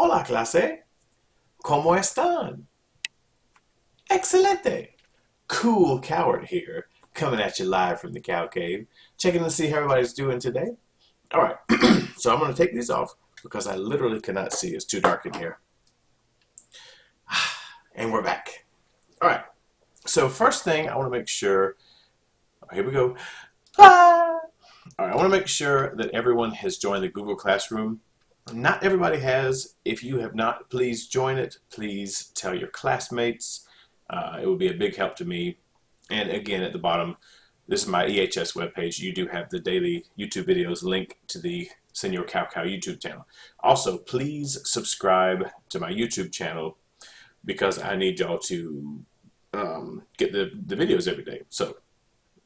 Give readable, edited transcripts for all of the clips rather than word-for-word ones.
Hola, clase. ¿Cómo están? Excelente. Cool Coward here, coming at you live from the Cow Cave, checking to see how everybody's doing today. All right, so I'm going to take these off because I literally cannot see. It's too dark in here. And we're back. All right, so first thing I want to make sure, here we go. Ah! All right, I want to make sure that everyone has joined the Google Classroom. Not everybody has. If you have not, please join it. Please tell your classmates. It would be a big help to me. And again, at the bottom, this is my EHS webpage. You do have the daily YouTube videos linked to the Senior Cow Cow YouTube channel. Also, please subscribe to my YouTube channel because I need y'all to get the videos every day. So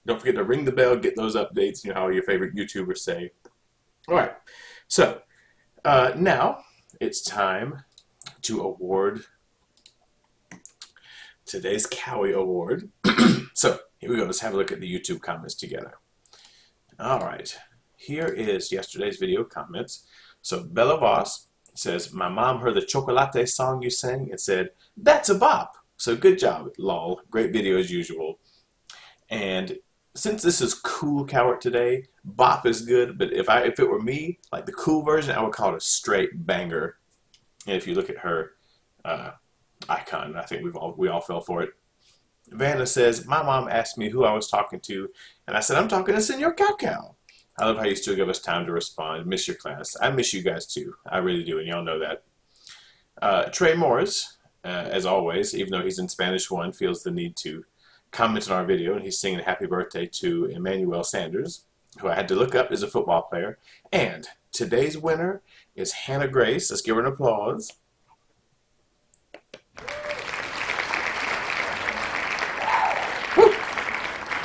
don't forget to ring the bell, get those updates, you know how your favorite YouTubers say. All right, so now it's time to award today's Cowie Award. So here we go. Let's have a look at the YouTube comments together. All right. Here is yesterday's video comments. So Bella Voss says, my mom heard the Chocolate song you sang and said, that's a bop. So good job, lol. Great video as usual. And since this is Cool Coward today, bop is good, but if it were me, like the cool version, I would call it a straight banger. And if you look at her icon, I think we all fell for it. Vanna says, my mom asked me who I was talking to, and I said, I'm talking to Senor Cow Cow. I love how you still give us time to respond. Miss your class. I miss you guys too. I really do, and y'all know that. Trey Morris, as always, even though he's in Spanish 1, feels the need to comment on our video, and he's singing happy birthday to Emmanuel Sanders, who I had to look up as a football player. And today's winner is Hannah Grace. Let's give her an applause.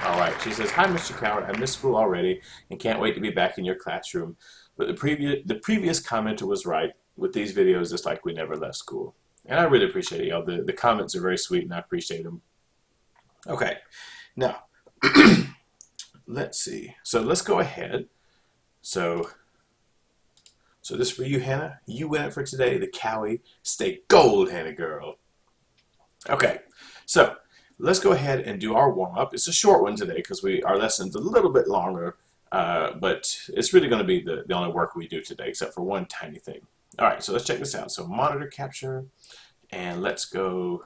All right, she says, hi, Mr. Coward. I missed school already and can't wait to be back in your classroom. But the previous commenter was right. With these videos, it's like we never left school. And I really appreciate it, y'all. The comments are very sweet, and I appreciate them. Okay, now, let's see. So let's go ahead. So this for you, Hannah. You win it for today. The Cowie Stay Gold, Hannah girl. Okay, so let's go ahead and do our warm-up. It's a short one today because our lesson's a little bit longer, but it's really going to be the only work we do today, except for one tiny thing. All right, so let's check this out. So monitor capture, and let's go.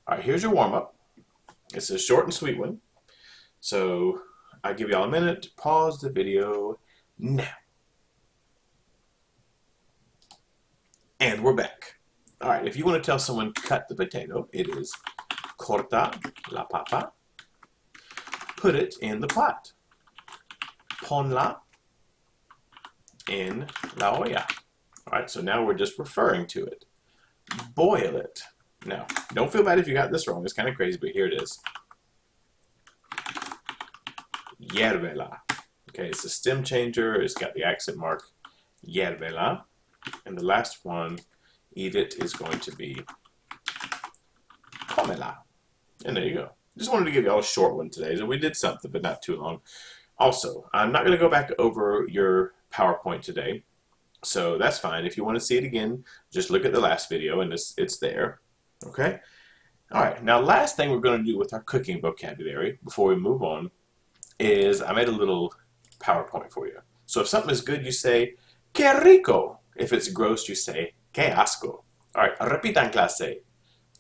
All right, here's your warm-up. It's a short and sweet one. So I give y'all a minute to pause the video now. And we're back. All right, if you want to tell someone cut the potato, it is corta la papa. Put it in the pot. Ponla en la olla. All right, so now we're just referring to it. Boil it. Now, don't feel bad if you got this wrong. It's kind of crazy, but here it is. Hiervela. Okay, it's a stem changer. It's got the accent mark. Hiervela. And the last one, eat it, is going to be comela. And there you go. Just wanted to give y'all a short one today. So we did something, but not too long. Also, I'm not going to go back over your PowerPoint today. So that's fine. If you want to see it again, just look at the last video and it's there. Okay? All right. Now, last thing we're going to do with our cooking vocabulary before we move on is I made a little PowerPoint for you. So if something is good, you say, que rico. If it's gross, you say, que asco. All right. Repitan clase.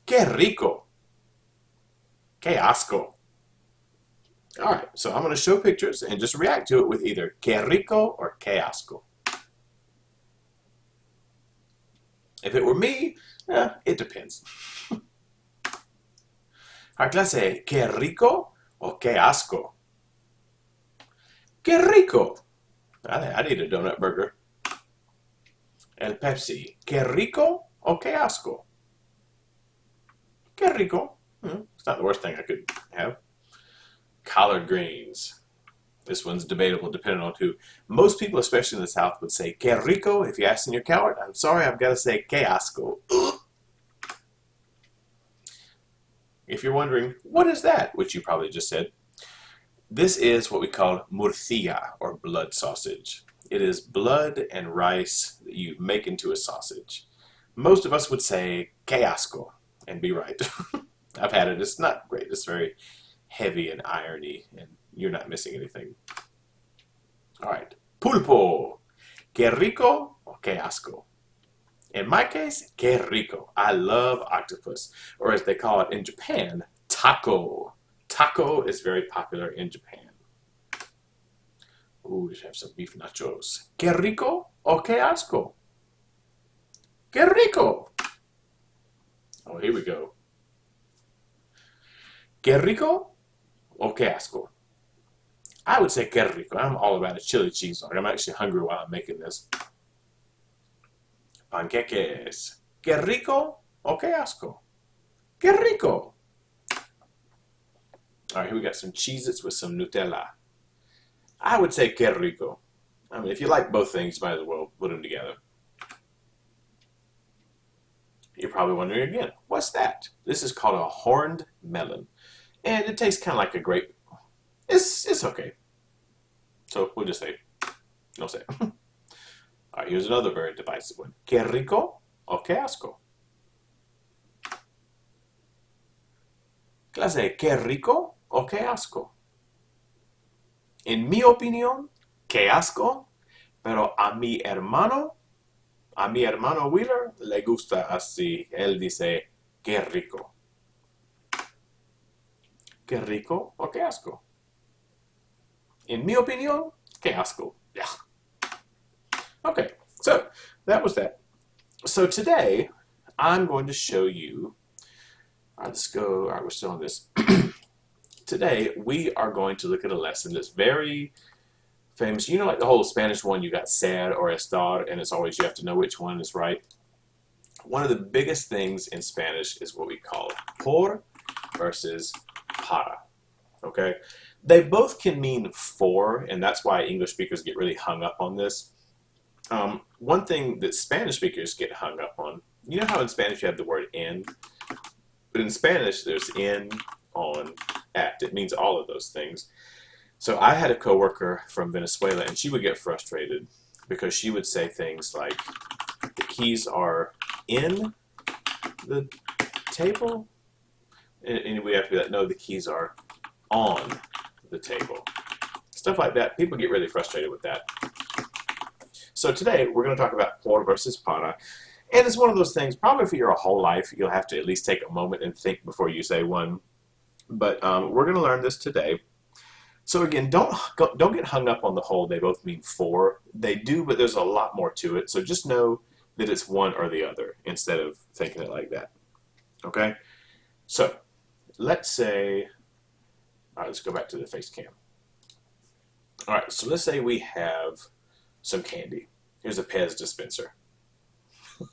Que rico. Que asco. All right. So I'm going to show pictures and just react to it with either que rico or que asco. If it were me, it depends. Our clase, que rico or que asco? Que rico. I need a donut burger. El Pepsi, que rico or que asco? Que rico. It's not the worst thing I could have. Collard greens. This one's debatable depending on who. Most people, especially in the South, would say que rico. If you ask in your coward, I'm sorry, I've got to say que asco. If you're wondering, what is that? Which you probably just said. This is what we call morcilla, or blood sausage. It is blood and rice that you make into a sausage. Most of us would say que asco and be right. I've had it. It's not great. It's very heavy and irony, and you're not missing anything. All right. Pulpo. Que rico or que asco? In my case, que rico. I love octopus, or as they call it in Japan, taco. Taco is very popular in Japan. Ooh, let's have some beef nachos. Que rico or que asco? Que rico. Oh, here we go. Que rico or que asco? I would say que rico. I'm all about a chili cheese dog. I'm actually hungry while I'm making this. Panqueques. Que rico or que asco? Que rico. All right, here we got some Cheez-Its with some Nutella. I would say que rico. I mean, if you like both things, you might as well put them together. You're probably wondering again, what's that? This is called a horned melon. And it tastes kind of like a grape. It's okay. So we'll just say, no say. All right, here's another very divisive one. Que rico or que asco? Clase, que rico or que asco? En mi opinión, que asco, pero a mi hermano Wheeler le gusta así. Él dice, que rico. Que rico or que asco? In mi opinión, que asco. Yeah. Okay, so that was that. So today, I'm going to show you, all right, let's go, all right, we're still on this. Today, we are going to look at a lesson that's very famous. You know, like the whole Spanish one, you got ser or estar, and it's always you have to know which one is right. One of the biggest things in Spanish is what we call por versus para, okay? They both can mean for, and that's why English speakers get really hung up on this. One thing that Spanish speakers get hung up on, you know how in Spanish you have the word en? But in Spanish, there's en, on, at. It means all of those things. So I had a coworker from Venezuela, and she would get frustrated because she would say things like, the keys are in the table? And we have to be like, no, the keys are on the table. Stuff like that. People get really frustrated with that. So today we're going to talk about por versus para. And it's one of those things, probably for your whole life, you'll have to at least take a moment and think before you say one. But we're going to learn this today. So again, don't get hung up on the whole they both mean for. They do, but there's a lot more to it. So just know that it's one or the other instead of thinking it like that. Okay? So let's say, all right, let's go back to the face cam. All right, so let's say we have some candy. Here's a Pez dispenser.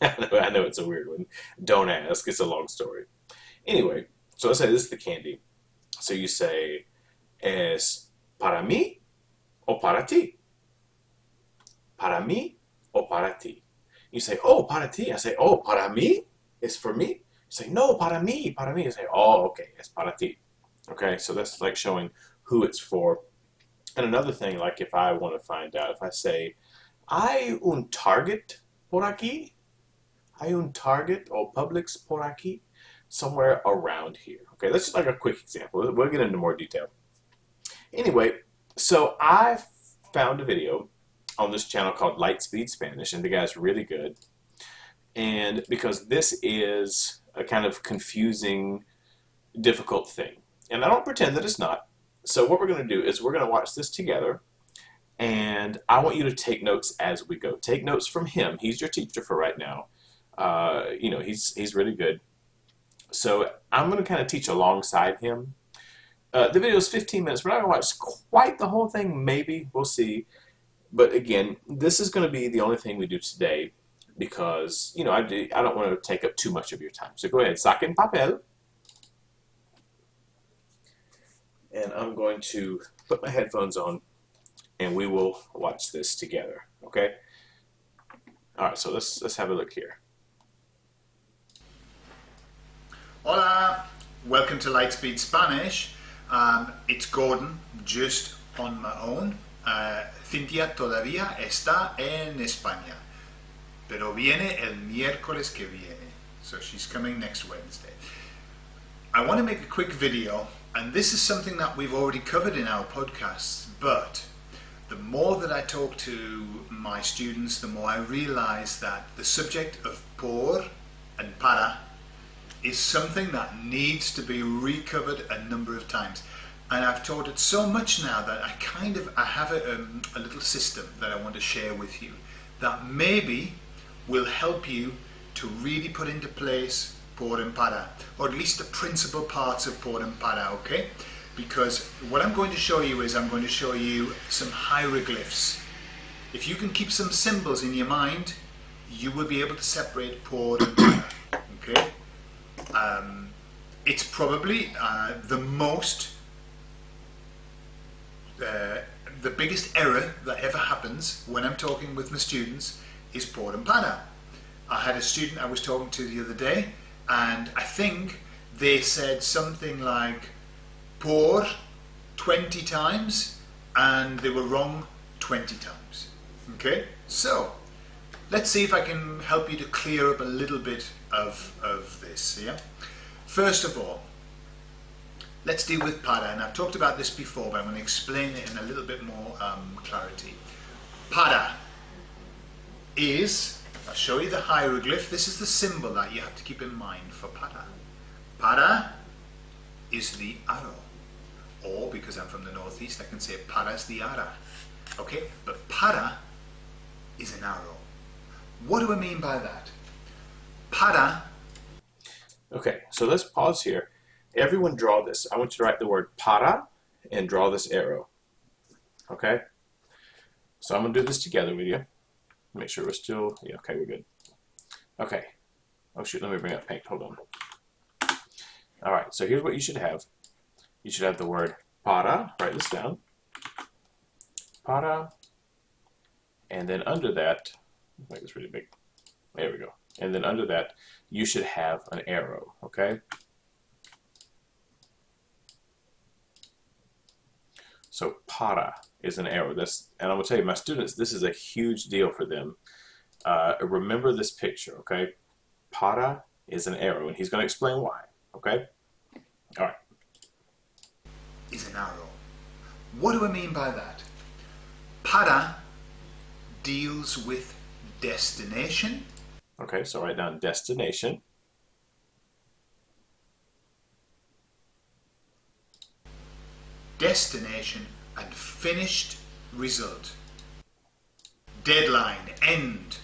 I know it's a weird one. Don't ask. It's a long story. Anyway, so let's say this is the candy. So you say, es para mí o para ti? Para mí o para ti? You say, oh, para ti. I say, oh, para mí? It's for me? You say, no, para mí, para mí. You say, oh, okay, es para ti. Okay, so that's like showing who it's for. And another thing, like if I want to find out, if I say, hay un Target por aquí? Hay un Target or Publix por aquí? Somewhere around here. Okay, that's just like a quick example. We'll get into more detail. Anyway, so I found a video on this channel called Lightspeed Spanish, and the guy's really good. And because this is a kind of confusing, difficult thing. And I don't pretend that it's not. So what we're going to do is we're going to watch this together, and I want you to take notes as we go. Take notes from him. He's your teacher for right now. You know, he's really good. So I'm going to kind of teach alongside him. The video is 15 minutes. We're not going to watch quite the whole thing. Maybe. We'll see. But again, this is going to be the only thing we do today because, you know, I don't want to take up too much of your time. So go ahead. Saquen papel. And I'm going to put my headphones on and we will watch this together. Okay? All right, so let's have a look here. Hola, welcome to Lightspeed Spanish. It's Gordon, just on my own. Cynthia todavía está en España. pero viene el miércoles que viene. So she's coming next Wednesday. I want to make a quick video, and this is something that we've already covered in our podcasts, but the more that I talk to my students, the more I realize that the subject of por and para is something that needs to be recovered a number of times. And I've taught it so much now that I have a little system that I want to share with you that maybe will help you to really put into place por and para, or at least the principal parts of por and para, okay? Because what I'm going to show you is I'm going to show you some hieroglyphs. If you can keep some symbols in your mind, you will be able to separate por and para, okay? It's probably the biggest error that ever happens when I'm talking with my students is por and para. I had a student I was talking to the other day, and I think they said something like por 20 times, and they were wrong 20 times. Okay, so let's see if I can help you to clear up a little bit of this. Yeah. First of all, let's deal with para, and I've talked about this before, but I'm going to explain it in a little bit more clarity. Para is, I'll show you the hieroglyph. This is the symbol that you have to keep in mind for para. Para is the arrow, or because I'm from the northeast, I can say para is the ara. Okay, but para is an arrow. What do I mean by that? Para. Okay, so let's pause here. Everyone draw this. I want you to write the word para and draw this arrow. Okay? So I'm going to do this together with you. Make sure we're still, yeah, okay, we're good. Okay. Oh shoot, let me bring up paint. Hold on. All right, so here's what you should have. You should have the word para. Write this down. Para. And then under that, make this really big. There we go. And then under that, you should have an arrow, okay? So para is an arrow. And I'm going to tell you, my students, this is a huge deal for them. Remember this picture, okay? Para is an arrow, and he's going to explain why, okay? All right. Is an arrow. What do I mean by that? Para deals with destination. Okay, so write down destination. Destination and finished result. Deadline, end.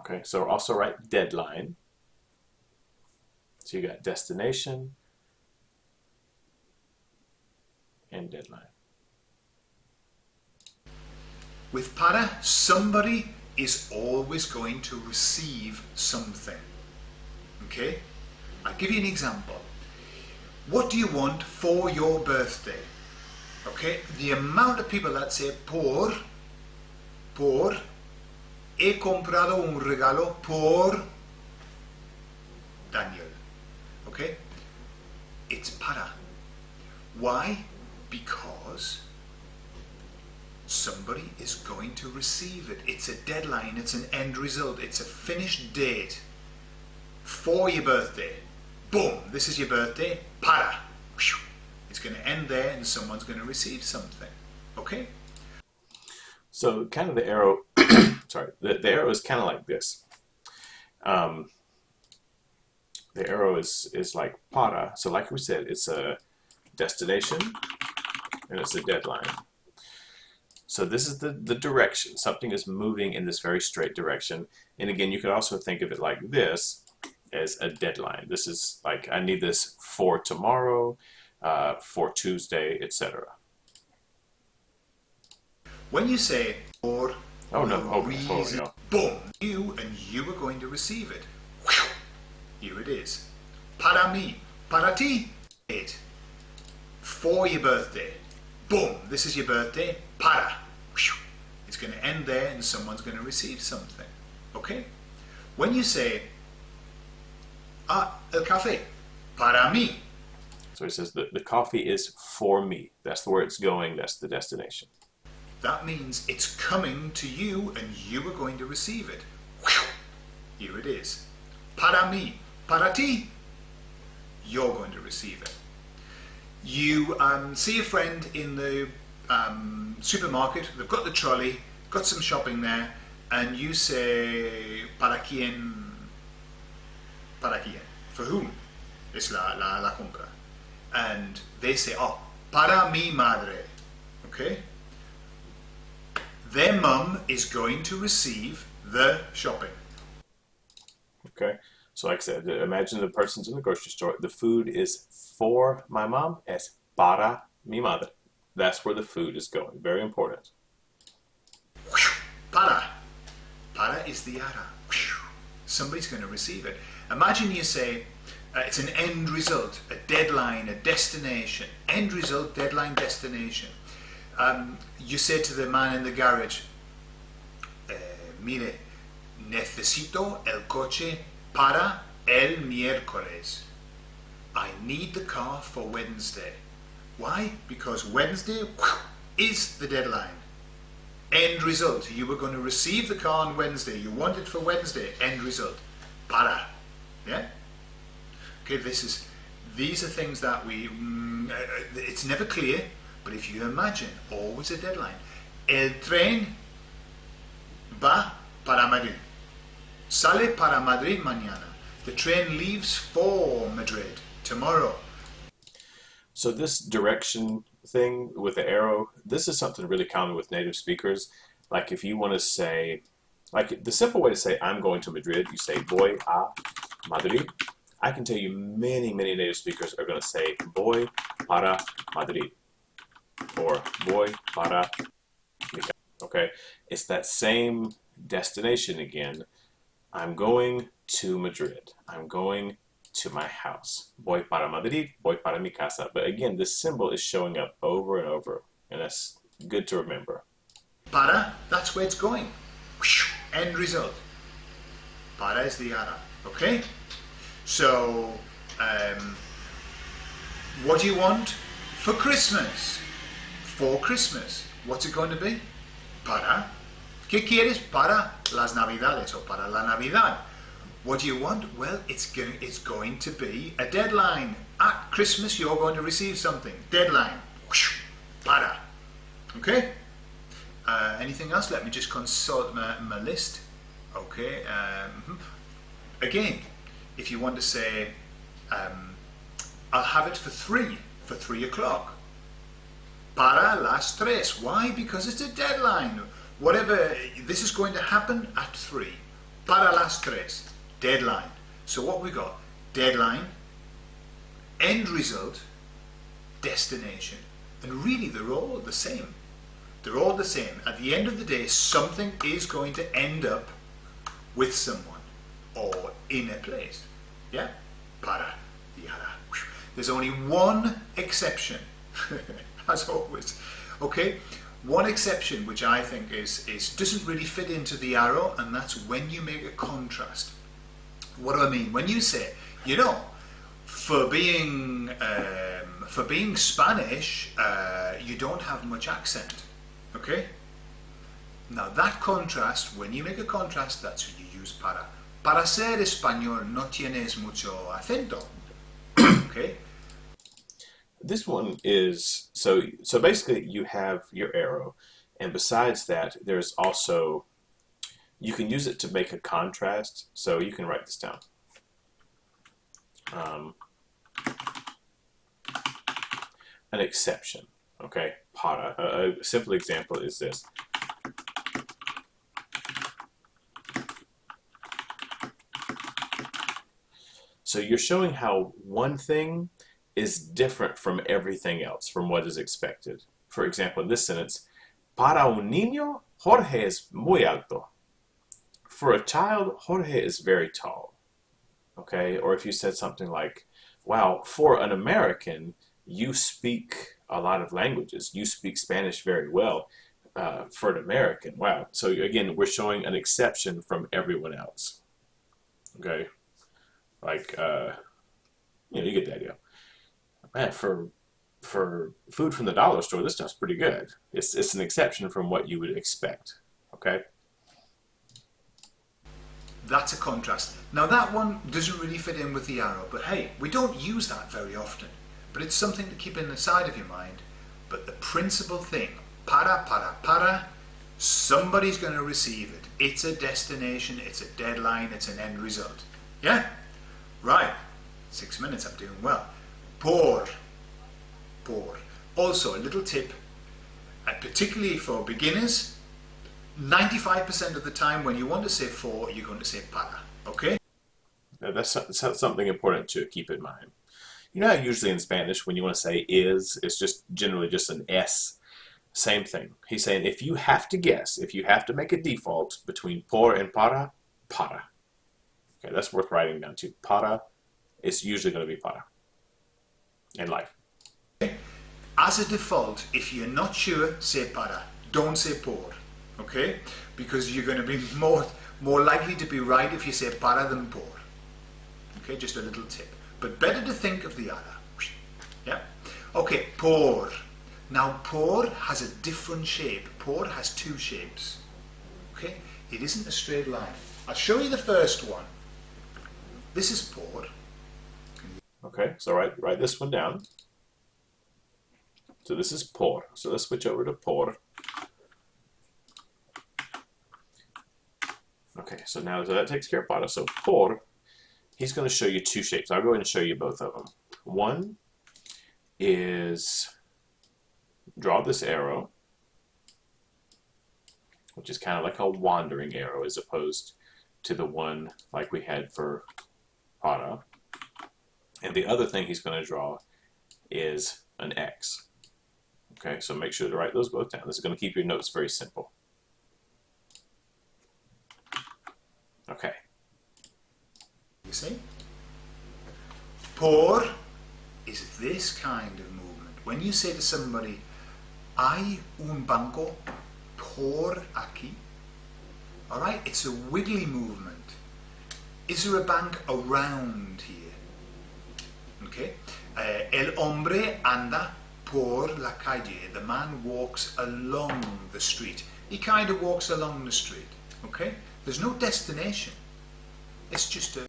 Okay, so also write deadline. So you got destination and deadline. With para, somebody is always going to receive something. Okay? I'll give you an example. What do you want for your birthday? Okay? The amount of people that say por, he comprado un regalo por Daniel. Okay? It's para. Why? Because somebody is going to receive it. It's a deadline, it's an end result, it's a finished date for your birthday. Boom, this is your birthday, para. It's going to end there and someone's going to receive something. Okay? So kind of the arrow, sorry, the arrow is kind of like this. The arrow is like para. So like we said, it's a destination and it's a deadline. So this is the direction. Something is moving in this very straight direction. And again, you could also think of it like this as a deadline. This is like, I need this for tomorrow, for Tuesday, etc. When you say for reason, boom, you are going to receive it. Here it is. Para mí, para ti, it. For your birthday. Boom, this is your birthday, para. It's going to end there and someone's going to receive something. Okay? When you say, el café, para mí. So it says the coffee is for me. That's where it's going, that's the destination. That means it's coming to you and you are going to receive it. Here it is. Para mí, para ti. You're going to receive it. You see a friend in the supermarket, they've got the trolley, got some shopping there, and you say, ¿para quién? ¿Para quién? For whom? Es la compra. And they say, oh, para mi madre. Okay? Their mum is going to receive the shopping. Okay, so like I said, imagine the person's in the grocery store. The food is for my mom. Es para mi madre. That's where the food is going. Very important. Para. Para is the ara. Somebody's going to receive it. Imagine you say, it's an end result, a deadline, a destination. End result, deadline, destination. You say to the man in the garage, mire, necesito el coche para el miércoles. I need the car for Wednesday. Why? Because Wednesday is the deadline. End result. You were going to receive the car on Wednesday. You want it for Wednesday. End result. Para. Yeah? Okay, these are things that it's never clear, but if you imagine, always a deadline. El tren va para Madrid. Sale para Madrid mañana. The train leaves for Madrid tomorrow. So this direction thing with the arrow, this is something really common with native speakers. Like if you want to say, like the simple way to say I'm going to Madrid, you say voy a Madrid. I can tell you many native speakers are going to say voy para Madrid or voy para mi casa. Okay, it's that same destination again. I'm going to Madrid. I'm going to my house. Voy para Madrid, voy para mi casa. But again, this symbol is showing up over and over, and that's good to remember. Para, that's where it's going. End result. Para is the ara. Okay? So, what do you want for Christmas? For Christmas. What's it going to be? Para. ¿Qué quieres para las Navidades o para la Navidad? What do you want? Well, it's going to be a deadline. At Christmas, you're going to receive something. Deadline. Para. Okay? Anything else? Let me just consult my list. Okay. Again, if you want to say, I'll have it for 3 o'clock. Para las 3. Why? Because it's a deadline. Whatever, this is going to happen at 3. Para las 3. Deadline. So what we got? Deadline, end result, destination. And really they're all the same. They're all the same. At the end of the day, something is going to end up with someone or in a place. Yeah? Para, yara. There's only one exception, as always. Okay? One exception which I think doesn't really fit into the arrow, and that's when you make a contrast. What do I mean? When you say, you know, for being Spanish, you don't have much accent. Okay? Now that contrast, when you make a contrast, that's when you use para. Para ser español no tienes mucho acento. Okay? This one is, so basically you have your arrow, and besides that, there's also, you can use it to make a contrast, so you can write this down. An exception, okay? Para. A simple example is this. So you're showing how one thing is different from everything else, from what is expected. For example, in this sentence, para un niño, Jorge es muy alto. For a child, Jorge is very tall. Okay? Or if you said something like, wow, for an American, you speak a lot of languages. You speak Spanish very well. For an American, wow. So again, we're showing an exception from everyone else. Okay? Like, you get the idea. Man, for food from the dollar store, this stuff's pretty good. It's an exception from what you would expect. Okay? That's a contrast. Now that one doesn't really fit in with the arrow, but hey, we don't use that very often. But it's something to keep in the side of your mind. But the principal thing, para, somebody's going to receive it. It's a destination, it's a deadline, it's an end result. Yeah? Right. 6 minutes, I'm doing well. Por. Also, a little tip, particularly for beginners, 95% of the time when you want to say for, you're going to say para. Okay? Now that's something important to keep in mind. You know how usually in Spanish when you want to say is, it's just generally just an S. Same thing. He's saying if you have to guess, if you have to make a default between por and para. Okay, that's worth writing down too. Para, it's usually going to be para in life. As a default, if you're not sure, say para. Don't say por. Okay? Because you're going to be more likely to be right if you say para than por. Okay, just a little tip. But better to think of the other. Yeah? Okay, por. Now por has a different shape. Por has two shapes. Okay? It isn't a straight line. I'll show you the first one. This is por. Okay, so write this one down. So this is por. So let's switch over to por. Okay, so now that takes care of para. So por, he's going to show you two shapes. I'll go ahead and show you both of them. One is draw this arrow, which is kind of like a wandering arrow as opposed to the one like we had for para. And the other thing he's going to draw is an X. Okay, so make sure to write those both down. This is going to keep your notes very simple. Okay. You see? Por is this kind of movement. When you say to somebody, hay un banco por aquí, all right, it's a wiggly movement. Is there a bank around here? Okay. El hombre anda por la calle. The man walks along the street. He kind of walks along the street. Okay. There's no destination. It's just a...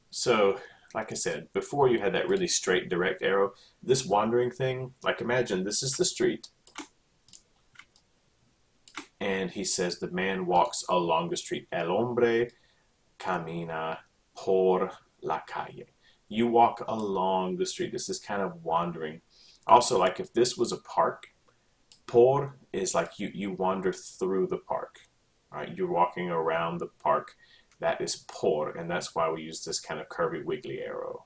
So, like I said, before you had that really straight, direct arrow. This wandering thing, like imagine this is the street. And he says the man walks along the street. El hombre camina por la calle. You walk along the street. This is kind of wandering. Also, like if this was a park, por is like you wander through the park. Right? You're walking around the park. That is por, and that's why we use this kind of curvy, wiggly arrow.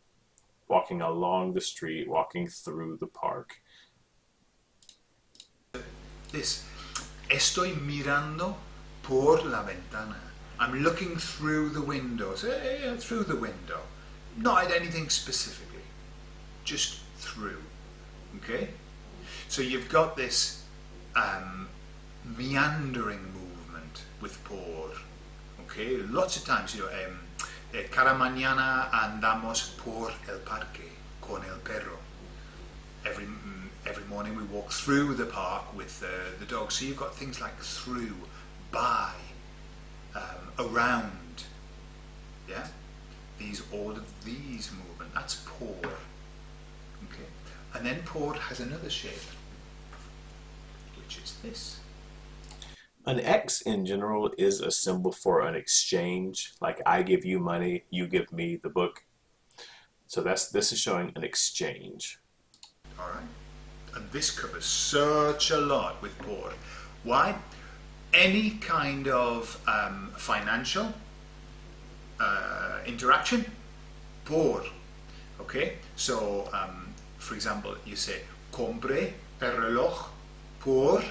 Walking along the street, walking through the park. This. Estoy mirando por la ventana. I'm looking through the window. So, through the window. Not at anything specifically. Just through. Okay? So you've got this meandering movement with por. Okay? Lots of times, you know, cada mañana andamos por el parque con el perro. Every morning we walk through the park with the dog. So you've got things like through, by, around. Yeah? All of these movement. That's por. Okay? And then por has another shape, which is this. An X in general is a symbol for an exchange. Like I give you money, you give me the book. So this is showing an exchange. All right. And this covers such a lot with por. Why? Any kind of financial interaction, por. Okay? So, for example, you say, compré el reloj por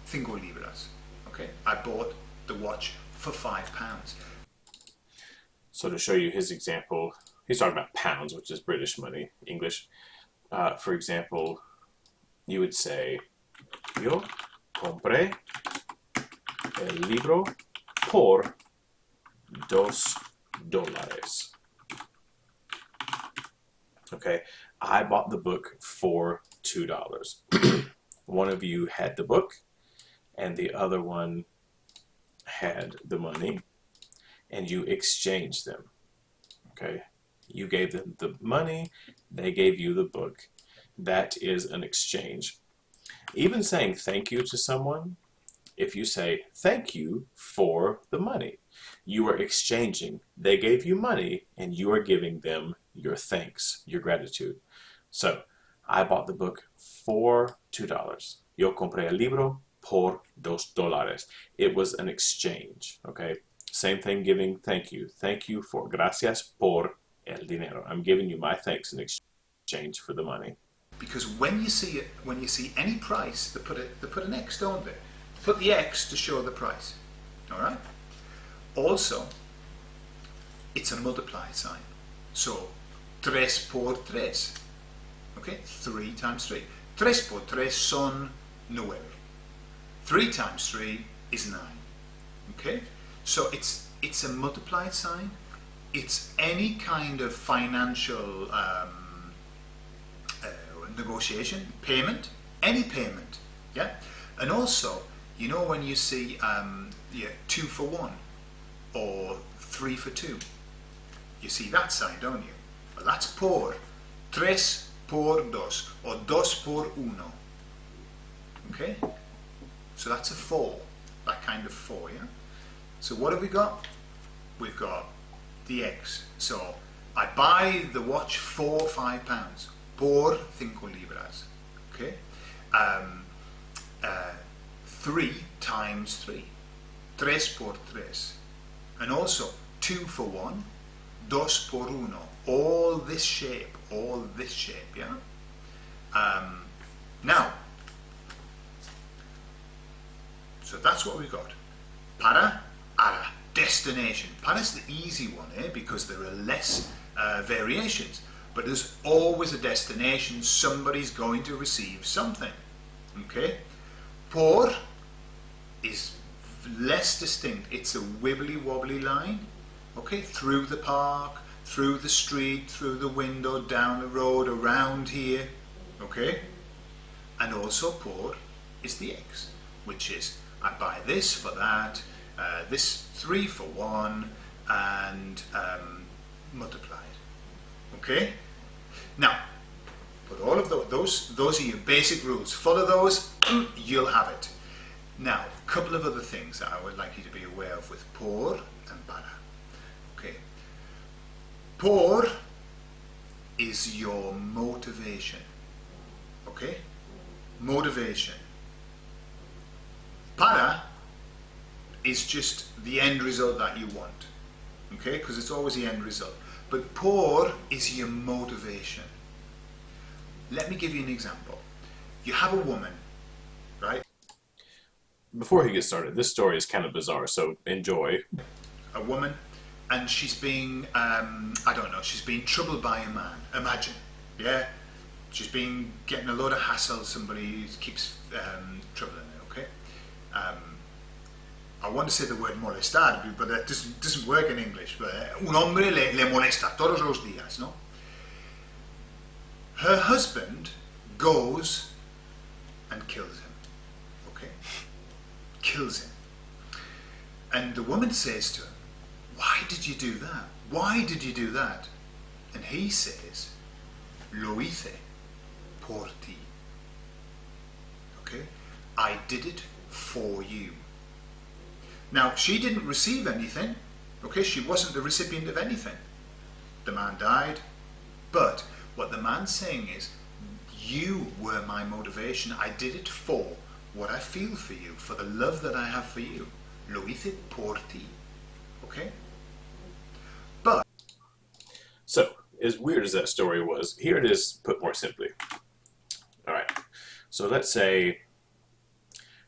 5 libras. Okay? I bought the watch for £5. So to show you his example, he's talking about pounds, which is British money, English. For example, you would say, yo compré el libro por $2. Okay, I bought the book for $2. One of you had the book, and the other one had the money. and you exchange them. Okay? You gave them the money, they gave you the book. That is an exchange. Even saying thank you to someone, if you say thank you for the money, you are exchanging. They gave you money and you are giving them your thanks, your gratitude. So, I bought the book for $2. Yo compré el libro por $2. It was an exchange, okay? Same thing giving thank you. Thank you for, gracias por el dinero. I'm giving you my thanks in exchange for the money. Because when you see any price, they put an X, don't they? Put the X to show the price. All right. Also, it's a multiply sign. So, 3 por 3. Okay, 3 times 3. 3 por 3 son 9. 3 times 3 is 9. Okay, so it's a multiplied sign. It's any kind of financial negotiation, payment, any payment, yeah. And also, you know, when you see 2 for 1 or 3 for 2, you see that sign, don't you? Well, that's por. 3 por 2 or 2 por 1. Okay, so that's a 4, that kind of 4, yeah. So what have we got? We've got the X. So I buy the watch for £5 por 5 libras. Okay, 3 times 3, 3 por 3, and also 2 for 1, 2 por 1. All this shape, yeah. Now, so that's what we got. Para, ara, destination. Para's the easy one, because there are less variations. But there's always a destination. Somebody's going to receive something. Okay? Por is less distinct. It's a wibbly wobbly line. Okay? Through the park, through the street, through the window, down the road, around here. Okay? And also por is the X, which is I buy this for that, this 3 for 1, and multiplied. Okay? Now, put all of those are your basic rules. Follow those, you'll have it. Now, a couple of other things that I would like you to be aware of with por and para. Okay. Por is your motivation. Okay? Motivation. Para is just the end result that you want. Okay? Because it's always the end result. But por is your motivation. Let me give you an example. You have a woman, right? Before he gets started, this story is kind of bizarre, so enjoy. A woman, and she's being, I don't know, she's being troubled by a man. Imagine, yeah? She's been getting a load of hassle, somebody keeps troubling her, okay? I want to say the word molestar, but that doesn't work in English. But un hombre le molesta todos los días, no? Her husband goes and kills him, okay? Kills him. And the woman says to him, "Why did you do that? Why did you do that?" And he says, "Lo hice por ti." Okay? I did it for you. Now, she didn't receive anything. Okay? She wasn't the recipient of anything. The man died. But what the man's saying is, you were my motivation. I did it for what I feel for you, for the love that I have for you. Lo hice por ti. Okay? But So, as weird as that story was, here it is put more simply. Alright, so let's say,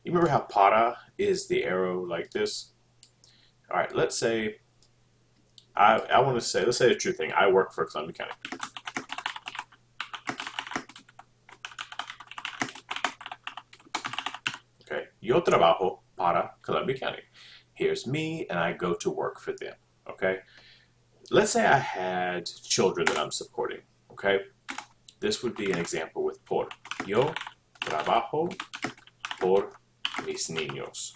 you remember how para is the arrow like this? Alright, let's say, I want to say, let's say a true thing. I work for Columbia County. Okay, yo trabajo para Columbia County. Here's me, and I go to work for them. Okay, let's say I had children that I'm supporting. Okay, this would be an example with por. Yo trabajo por mis niños.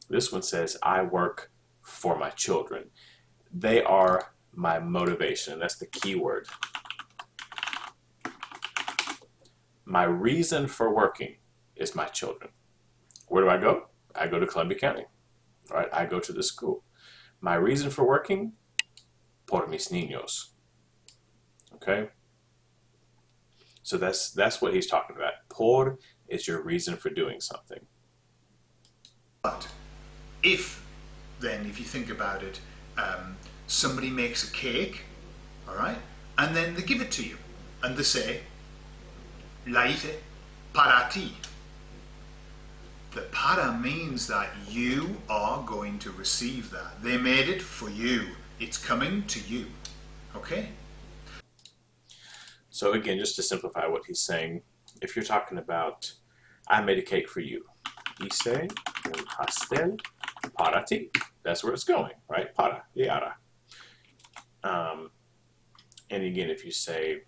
This one says I work for my children. They are my motivation. That's the key word. My reason for working is my children. Where do I go? I go to Columbia County. Right? I go to the school. My reason for working, por mis niños. Okay? So that's what he's talking about. Por is your reason for doing something. But if you think about it, somebody makes a cake, all right, and then they give it to you, and they say, la hice para ti. The para means that you are going to receive that. They made it for you. It's coming to you. Okay? So again, just to simplify what he's saying, if you're talking about, I made a cake for you. Hice un pastel para ti. That's where it's going, right? Para, liara. And again, if you say,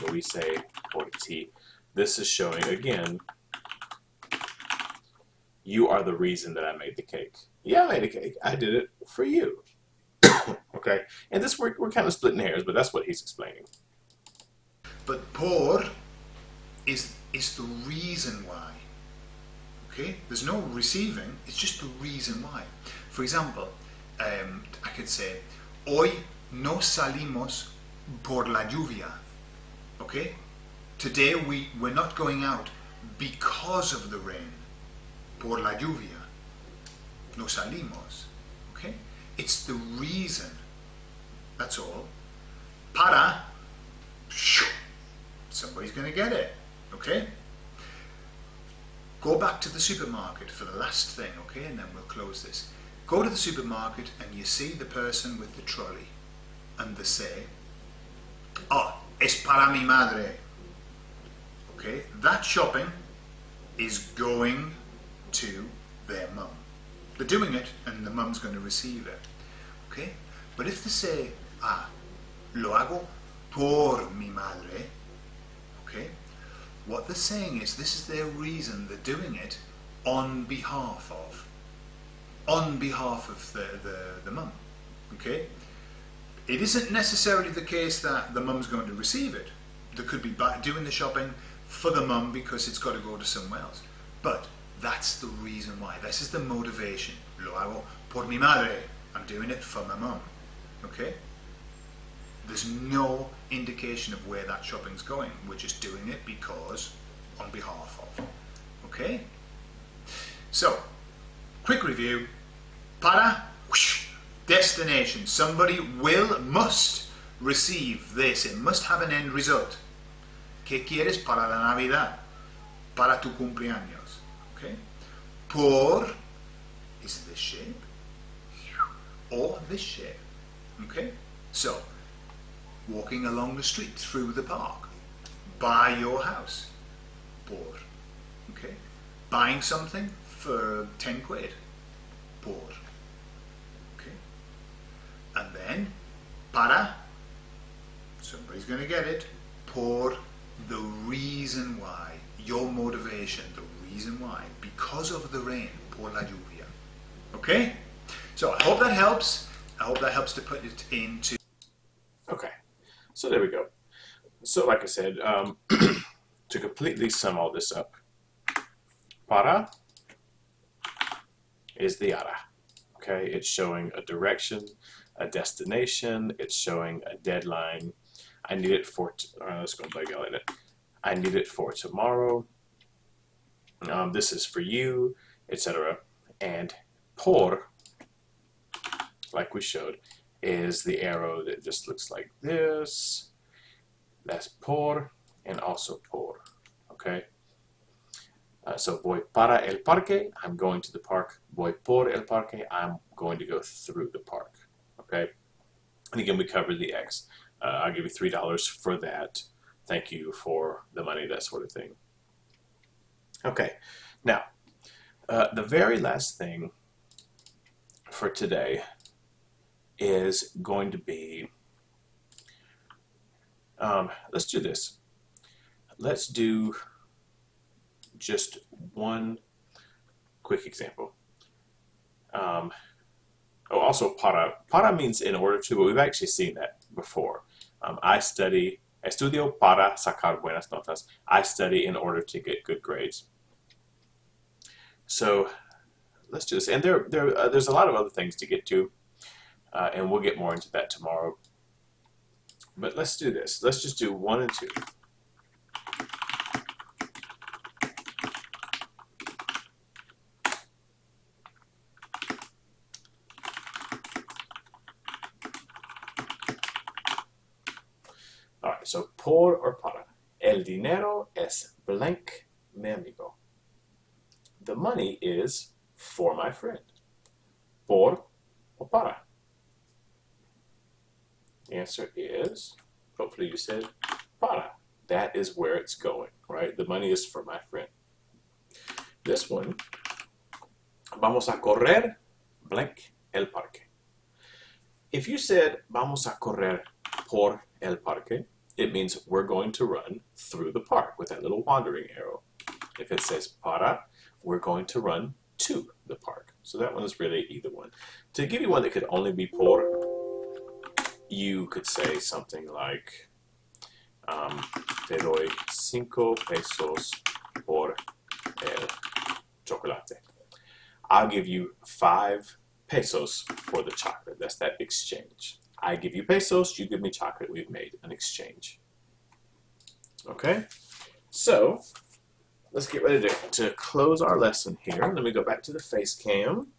what we say, por ti, this is showing, again, you are the reason that I made the cake. Yeah, I made a cake. I did it for you. Okay? And this, we're kind of splitting hairs, but that's what he's explaining. But por is the reason why. Okay? There's no receiving, it's just the reason why. For example, I could say, hoy no salimos por la lluvia. Okay? Today we're not going out because of the rain. Por la lluvia. No salimos. Okay? It's the reason. That's all. Para, somebody's going to get it. Okay? Go back to the supermarket for the last thing, okay? And then we'll close this. Go to the supermarket and you see the person with the trolley. And they say, oh, es para mi madre. Okay? That shopping is going to their mum. They're doing it and the mum's going to receive it. Okay? But if they say, lo hago por mi madre, okay? What they're saying is this is their reason they're doing it on behalf of. On behalf of the mum. Okay? It isn't necessarily the case that the mum's going to receive it. They could be doing the shopping for the mum because it's got to go to somewhere else. But that's the reason why. This is the motivation. Lo hago por mi madre. I'm doing it for my mum. Okay? There's no indication of where that shopping's going. We're just doing it because on behalf of. Okay? So, quick review. Para, destination. Somebody must receive this. It must have an end result. ¿Qué quieres para la Navidad? Para tu cumpleaños. Okay? Por is this shape or this shape. Okay? So, walking along the street through the park. By your house. Por. Okay? Buying something for 10 quid. Por. Okay? And then, para, somebody's going to get it, por the reason why, your motivation, the reason why, because of the rain, por la lluvia. Okay? So I hope that helps. I hope that helps to put it into... Okay, so there we go. So like I said, to completely sum all this up, para is the ara. Okay, it's showing a direction, a destination, it's showing a deadline. I need it for, let's go back in it. I need it for tomorrow. This is for you, etc. And por, like we showed, is the arrow that just looks like this. That's por and also por. Okay. So voy para el parque. I'm going to the park. Voy por el parque. I'm going to go through the park. Okay. And again, we covered the X. I'll give you $3 for that. Thank you for the money, that sort of thing. Okay. Now, the very last thing for today is going to be, let's do this. Let's do just one quick example. Oh, also para. Para means in order to, but we've actually seen that before. Estudio para sacar buenas notas. I study in order to get good grades. So let's do this. And there's a lot of other things to get to, and we'll get more into that tomorrow. But let's do this. Let's just do 1 and 2. All right, so por or para. El dinero es blank, mi amigo. The money is for my friend. Por or para. The answer is, hopefully you said para. That is where it's going, right? The money is for my friend. This one, vamos a correr blank el parque. If you said vamos a correr por el parque, it means we're going to run through the park with that little wandering arrow. If it says para, we're going to run to the park. So that one is really either one. To give you one that could only be por, you could say something like, te doy 5 pesos por el chocolate. I'll give you 5 pesos for the chocolate. That's that exchange. I give you pesos, you give me chocolate. We've made an exchange. Okay, so let's get ready to close our lesson here. Let me go back to the face cam.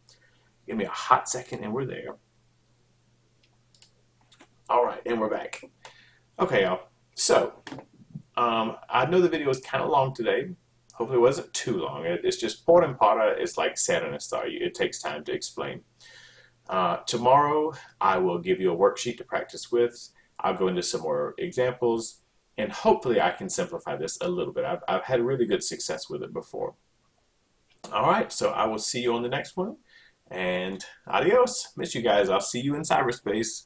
Give me a hot second and we're there. All right, and we're back. Okay, y'all. So, I know the video is kind of long today. Hopefully it wasn't too long. It's just por and para is like ser and estar. It takes time to explain. Tomorrow, I will give you a worksheet to practice with. I'll go into some more examples, and hopefully I can simplify this a little bit. I've had really good success with it before. All right, so I will see you on the next one, and adios. Miss you guys. I'll see you in cyberspace.